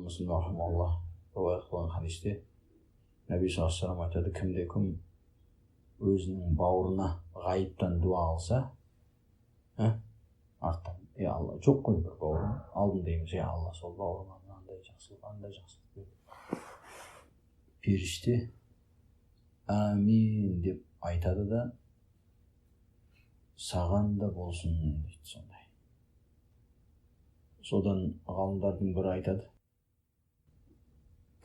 Müslim rahimahullah rivayet qilgan hadisте Nabi sallallahu aleyhi ve sellem aytadi, kimde-kim өзінің бауырына ғайыптан дуа қылса, арттан, Алла, жоқ қой бір бауырым, алдында емес, Алла, сол бауырыма андай жақсылық берді. Періште амин деп айтады да, саған да болсын дейді сондай. Содан ғалымдардың бірі айтады,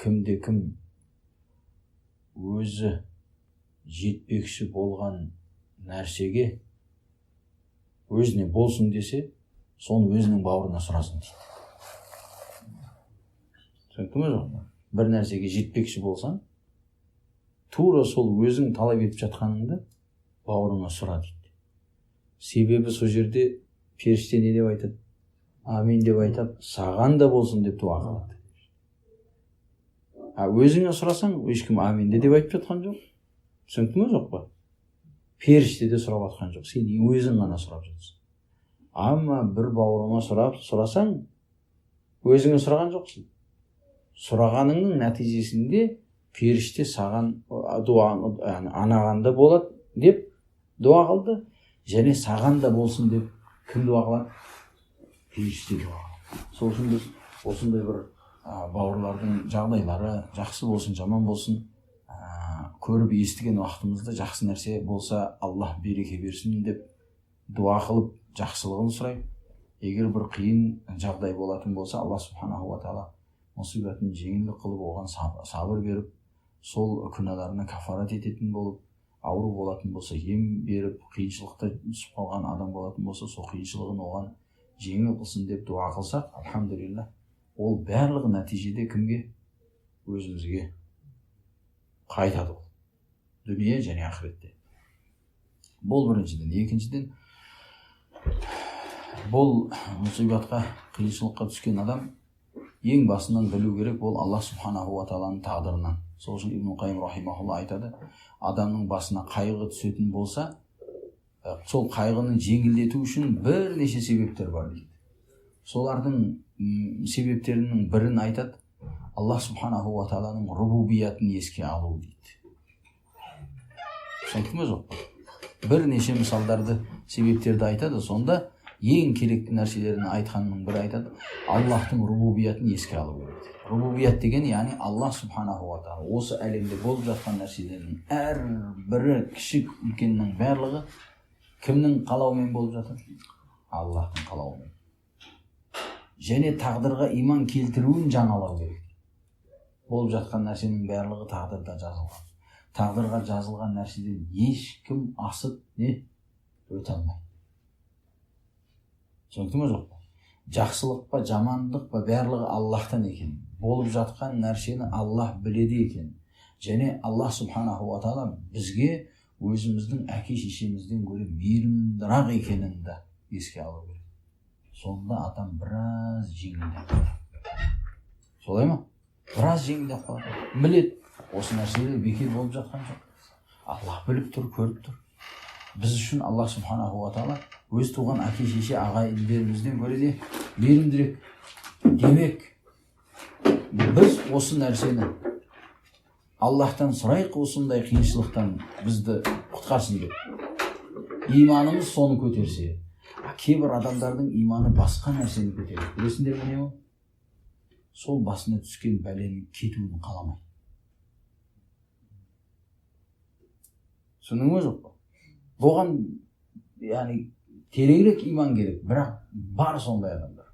кімде-кім өзі жетпекші болған нәрсеге өзіне болсын десе, соны өзінің бауырына сұрасын дейді. Түсінікті ме жоқ? Бір нәрсеге жетпекші болсаң, тура сол өзің талап етіп жатқаныңды бауырыңа сұра дейді. Себебі сол жерде періште не деп айтады? Амин деп айтып, саған да болсын деп дуа қылады. Өзіңе сұрасаң, ешкім амин деп айтып жатқан жоқ. Түсінікті ме жоқ па? Періште де сұрап жатқан жоқ. Сен өзің ғана сұрап жатсың. Амма бір бауырыңа сұрасаң, өзіңе сұраған жоқсың. Сұрағаныңның нәтижесінде періште саған анағанда болады деп дуа қылды, және саған да болсын деп кім дуа қылады? Періште дуа қылады. Сол үшін біз осындай бір бауырлардың жағдайлары жақсы болсын, жаман болсын, көріп естіген уақытымызда жақсы нәрсе болса, Аллах береке берсін деп дуа қылып жақсылығын сұрайық. Егер бір қиын жағдай болатын болса, Алла субханаху ва таала мұсибатын жеңілдік қылып, оған сабыр беріп, сол күнәларына кафарат ететін болып, ауру болатын болса, ем беріп, қиыншылықта түсіп қалған адам болатын болса, сол қиыншылығын оған жеңіл қылсын деп дуа қылсақ, алхамдулилля, ол барлығы нәтижеде кімге? Өзімізге қайтады. Дүние және ақыретте. Бұл біріншіден. Екіншіден, бұл мұсибатқа, қиыншылыққа түскен адам ең басынан білу керек, ол Алла субханаху ва тааланың тағдырынан. Сол үшін Ибн Қайым рахимахулла айтады, адамның басына қайғы түсетін болса, сол қайғының жеңілдету үшін бірнеше себептер бар дейді. Солардың себептерінің бірін айтады, Алла субханаху ва тааланың рубубиятын еске алу дейді. Түсінікті ме жоқ? Бірнеше мысалдарды, себептерді айтады. Сонда ең керекті нәрселерін айтқанның бірі айтады, Аллахтың рубубиятын еске алу керек. Рубубият деген, яғни Алла субханаху ва таала осы әлемде болып жатқан нәрселердің әрбірі, кішік үлкеннің барлығы кімнің қалауымен болып жатыр? Аллахтың қалауымен. Және тағдырға иман келтіруін жаңалау керек. Болып жатқан нәрсенің барлығы тағдырда жазылған. Тағдырға жазылған нәрседен ешкім асып өте алмайды. Түсінікті ме жоқ па? Жақсылық па, жамандық па, барлығы Аллахтан екен. Болып жатқан нәрсені Аллах біледі екен. Және Аллах субханаху ва таала бізге өзіміздің әке-шешемізден гөрі мейірімдірақ екенін де еске алу керек. Сонда адам біраз жеңілдеп қалады. Солай ма? Біраз жеңілдеп қалады. Білет, осы нәрселер бекер болып жатқан жоқ. Аллах біліп тұр, көріп тұр. Біз үшін Аллах субханаху ва таала өз туған әке-шеше ағайындерімізден гөрі де мейірімдірек. Демек, біз осы нәрсені Аллахтан сұрайық, осындай қиыншылықтан бізді құтқарсын деп. Иманымыз соны көтерсе, кейбір адамдардың иманы басқа нәрсені көтереді. Білесіңдер ме не ол? Сол басына түскен бәленің кетуін қаламайды. Түсіндің ме жоқ па? Бұған, яғни, тереңірек иман керек, бірақ бар сондай адамдар.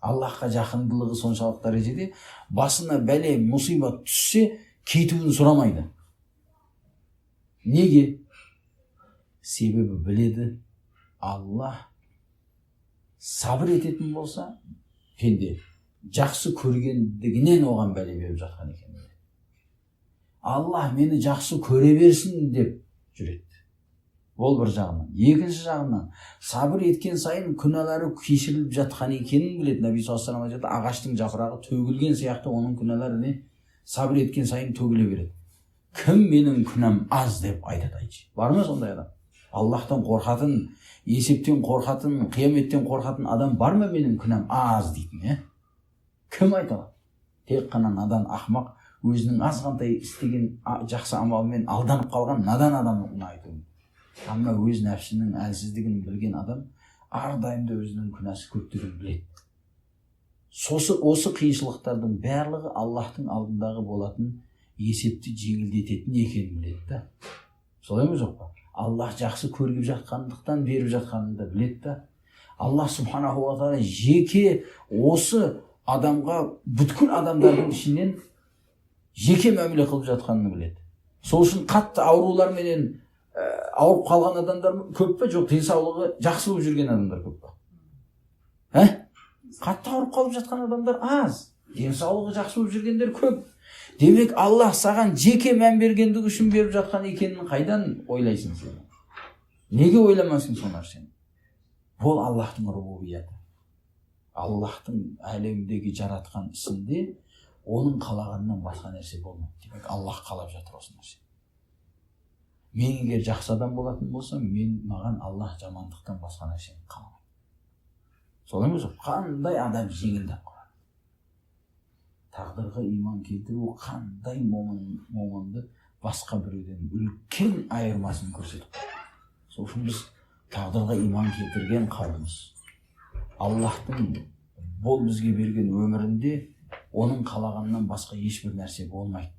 Аллахқа жақындылығы соншалық дәрежеде басына бәле, мұсибат түссе, кетуін сұрамайды. Неге? Себебі біледі, Аллах сабыр ететін болса, пенде жақсы көргендігінен оған бәле беріп жатқан екен. Аллах мені жақсы көре берсін деп жүреді. Ол бір жағынан. Екінші жағынан, сабыр еткен сайын күнәлары кешіріліп жатқан екенін біледі. Наби саллаллаху алейхи ва саллям ағаштың жапырағы төгілген сияқты оның күнәлары сабыр еткен сайын төгіле береді. Кім менің күнәм аз деп айтады айтшы. Бар ма сондай адам? Аллахтан қорқатын, есептен қорқатын, қияметтен қорқатын адам бар ма менің күнәм аз дейтін, Кім айта алады? Тек қана надан ақмақ, өзінің азғантай істеген жақсы амалымен алданып қалған надан адамның айтуы. Amma өз нәпсінің әлсіздігін білген адам әрдайымда өзінің күнәсі көптігін біледі. Осы қиыншылықтардың барлығы Аллахтың алдындағы болатын есепті жеңілдететін екенін біледі да. Солай ма жоқ па? Аллах жақсы көріп жатқандықтан беріп жатқанын да біледі да. Аллах субханаху ва тағала жеке осы адамға бүткіл адамдардың ішінен жеке мәміле қылып жатқанын біледі. Сол үшін қатты ауруларменен ауырып қалған адамдар көп пе? Жоқ, денсаулығы жақсы болып жүрген адамдар көп пе? Қатты ауырып қалып жатқан адамдар аз, денсаулығы жақсы болып жүргендер көп. Демек, Аллах саған жеке мән бергендігі үшін беріп жатқан екенін қайдан ойлайсың сен? Неге ойламайсың сол нәрсені? Бұл Аллахтың рубубияты. Аллахтың әлемдегі жаратқан ісінде оның қалағаннан басқа нәрсе болмайды. Демек, Аллах қалап жатыр осы нәрсе. Мен егер жақсы адам болатын болсам, маған Аллах жамандықтан басқа нәрсені қаламайды. Солай ма жоқ? Қандай адам жеңілдеп қалады? Тағдырға иман келтіру қандай момынды басқа біреуден үлкен айырмасын көрсетіп қойды. Сол үшін біз тағдырға иман келтірген қауымыз. Аллахтың бұл бізге берген өмірінде оның қалағаннан басқа ешбір нәрсе болмайды.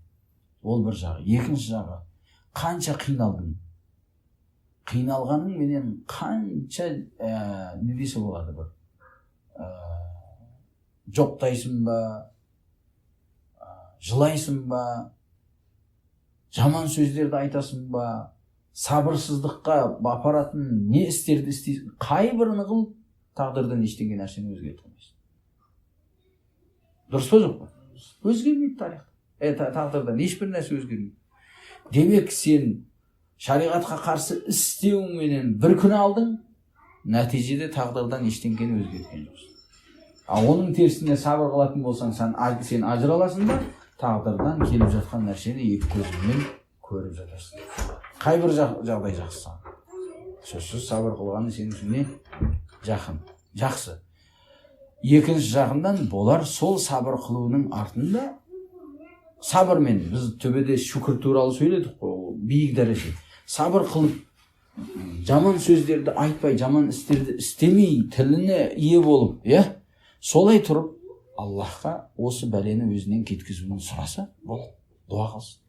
Ол бір жағы. Екінші жағы, қанша қиналдың? Қиналғаның менен қанша не десе болады бір? Жоқтайсың ба? Жылайсың ба? Жаман сөздерді айтасың ба? Сабырсыздыққа апаратын не істерді істейсің? Қай бірін қыл, тағдырдан ештеңе нәрсені өзгерте алмайсың. Дұрыс па жоқ па? Өзгермейді тарихта. Тағдырдан ешбір нәрсе өзгермейді. Демек, сен шариғатқа қарсы істеуіңменен бір күн алдың, нәтижеде тағдырдан ештеңені өзгерткен жоқсың. Ал оның терісіне сабыр қылатын болсаң, сен ажыра аласың ба? Тағдырдан келіп жатқан нәрсені екі көзіңмен көріп жатасың. Қай бір жағдай жақсы саған? Сөзсіз сабыр қылғаны сенің үшін жақын, жақсы. Екінші жағынан болар сол сабыр қылуының артында сабырмен, біз төбеде шүкір туралы сөйледік қой, биік дәреже. Сабыр қылып, жаман сөздерді айтпай, жаман істерді істемей, тіліне ие болып, солай тұрып, Аллахқа осы бәлені өзінен кеткізуін сұраса, болады. Дуа қылсын.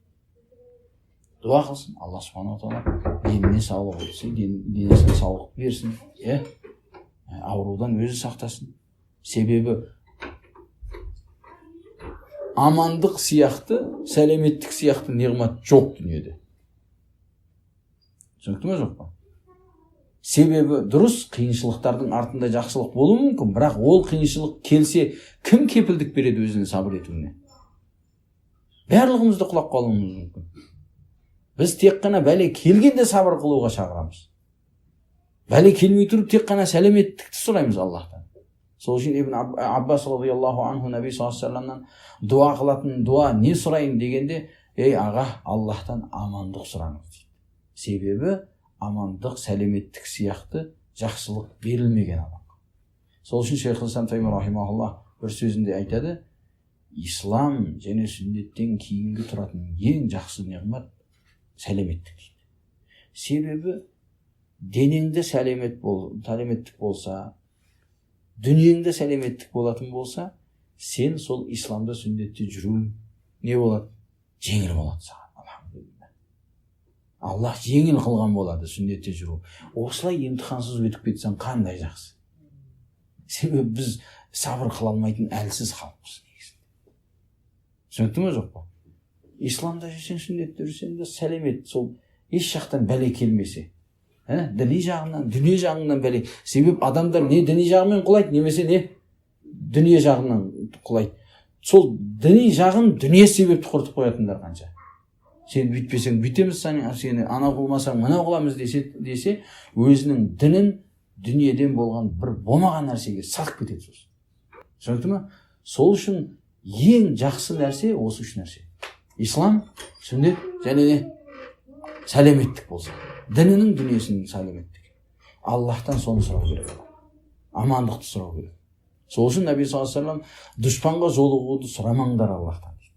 Дуа қылсын. Алла субхана тағала деніне саулық берсін, денесіне саулық берсін, аурудан өзі сақтасын. Себебі амандық сияқты, сәлеметтік сияқты неғмат жоқ дүниеде. Түсінікті ме жоқ па? Себебі дұрыс, қиыншылықтардың артында жақсылық болуы мүмкін, бірақ ол қиыншылық келсе, кім кепілдік береді өзіне сабыр етуіне? Барлығымызды құлап қалуымыз мүмкін. Біз тек қана бәле келгенде сабыр қылуға шақырамыз. Бәле келмей тұрып тек қана сәлеметтікті сұраймыз Аллахтан. Сол үшін Ибн Аббас радиаллаху анху Наби саллаллаху алейхи вассаламнан дуа қылатын дуа не сұрайын дегенде, аға, Аллахтан амандық сұраңыз дейді. Себебі амандық, сәлеметтік сияқты жақсылық берілмеген адам. Сол үшін Шейхул-Ислам Тайми рахимахуллах бір сөзінде айтады, ислам және сүннеттен кейінгі тұратын ең жақсы неғмат сәлеметтік дейді. Себебі денеңде сәлеметтік болса, дүниеңде сәлеметтік болатын болса, сен сол исламда сүннетте жүруің не болады? Жеңіл болады саған. Аллах жеңіл қылған болады сүннетте жүру. Осылай емтихансыз өтіп кетсең қандай жақсы. Себебі біз сабыр қыла алмайтын әлсіз халықпыз негізінде. Түсінікті ме жоқ па? Исламда жүрсең, сүннетте жүрсең де сәлемет, сол еш жақтан бәле келмесе. Діни жағынан, дүние жағынан бәле. Себебі адамдар не діни жағымен құлайды, немесе не дүние жағынан құлайды. Сол діни жағын дүние себепті құртып қоятындар қанша. Сен бүйтпесең бүйтеміз, сені ана қылмасаң мына қыламыз десе, өзінің дінін дүниеден болған бір болмаған нәрсеге сатып кетеді сосын. Түсінікті ме? Сол үшін ең жақсы нәрсе осы үш нәрсе. Ислам, сүннет және сәлеметтік болса. Дінінің дүниесінің сәлеметтік. Аллахтан соны сұрау керек. Амандықты сұрау керек. Сол үшін Наби саллаллаху алейхи вассалам дұшпанға жолығуды сұрамаңдар Аллахтан дейді.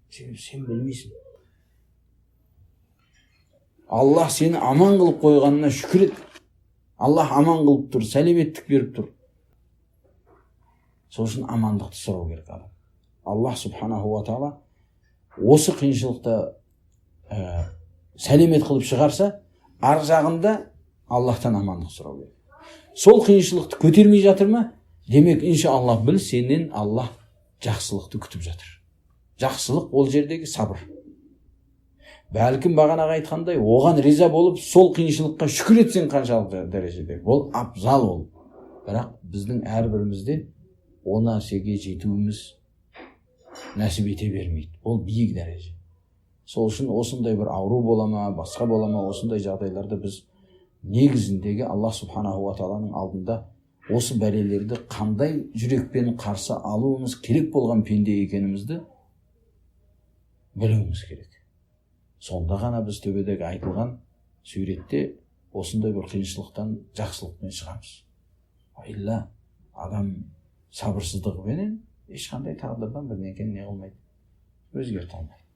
Себебі сен білмейсің. Аллах сені аман қылып қойғанына шүкір ет. Аллах аман қылып тұр, сәлеметтік беріп тұр. Сол үшін амандықты сұрау керек адам. Аллах субханаху ва таала осы қиыншылықта сәлемет қылып шығарса, ар жағында Аллахтан амандық сұрау керек. Сол қиыншылықты көтермей жатыр ма? Демек, иншаллах біл, сенен Аллах жақсылықты күтіп жатыр. Жақсылық ол жердегі сабыр. Бәлкім бағанаға айтқандай, оған риза болып, сол қиыншылыққа шүкір етсең қаншалық дәрежеде. Ол абзал ол. Бірақ біздің әрбірімізде о нәрсеге жетуіміз нәсіп ете бермейді. Ол биік дәреже. Сол үшін осындай бір ауру бола ма, басқа бола ма, осындай жағдайларда біз негізіндегі Аллах субханаху ва тааланың алдында осы бәлелерді қандай жүрекпен қарсы алуымыз керек болған пенде екенімізді білуіміз керек. Сонда ғана біз төбедегі айтылған суретте осындай бір қиыншылықтан жақсылықпен шығамыз. Илля адам сабырсыздығыменен ешқандай тағдырдан бірдеңені не қылмайды, өзгерте алмайды.